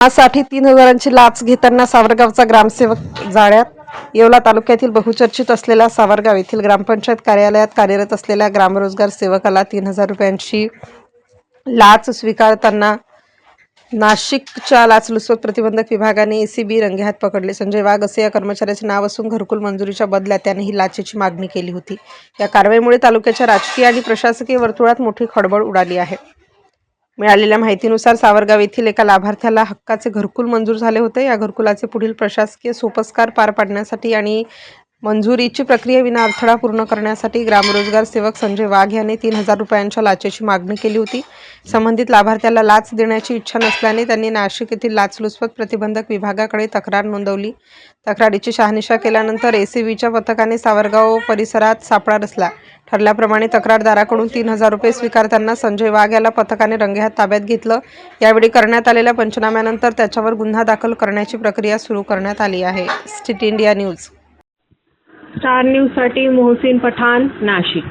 साठी 3,000ची लाच घेताना सावरगावचा ग्रामसेवक जाळ्यात. येवला तालुक्यातील बहुचर्चित असलेल्या सावरगाव येथील ग्रामपंचायत कार्यालयात कार्यरत असलेल्या ग्रामरोजगार सेवकाला 3,000 रुपयांची लाच स्वीकारताना नाशिकच्या लाचलुचपत प्रतिबंधक विभागाने एसीबी रंगेहात पकडले. संजय वाघ असे या कर्मचाऱ्याचे नाव असून घरकुल मंजुरीच्या बदल्यात त्याने ही लाचेची मागणी केली होती. या कारवाईमुळे तालुक्याच्या राजकीय आणि प्रशासकीय वर्तुळात मोठी खळबळ उडाली आहे. मिळालेल्या माहितीनुसार सावरगाव येथील एका लाभार्थ्याला हक्काचे घरकुल मंजूर झाले होते. या घरकुलाचे पुढील प्रशासकीय सोपस्कार पार पाडण्यासाठी आणि मंजुरीची प्रक्रिया विना अडथळा पूर्ण करण्यासाठी ग्रामरोजगार सेवक संजय वाघ याने 3,000 रुपयांच्या लाचेची मागणी केली होती. संबंधित लाभार्थ्याला लाच देण्याची इच्छा नसल्याने त्यांनी नाशिक येथील लाचलुचपत प्रतिबंधक विभागाकडे तक्रार नोंदवली. तक्रारीची शहानिशा केल्यानंतर एसीबीच्या पथकाने सावरगाव परिसरात सापळा रचला. ठरल्याप्रमाणे तक्रारदाराकडून 3,000 रुपये स्वीकारताना संजय वाघ याला पथकाने रंगेहात ताब्यात घेतलं. यावेळी करण्यात आलेल्या पंचनाम्यानंतर त्याच्यावर गुन्हा दाखल करण्याची प्रक्रिया सुरू करण्यात आली आहे. State India news. स्टार न्यूजसाठी मोहसिन पठाण, नाशिक.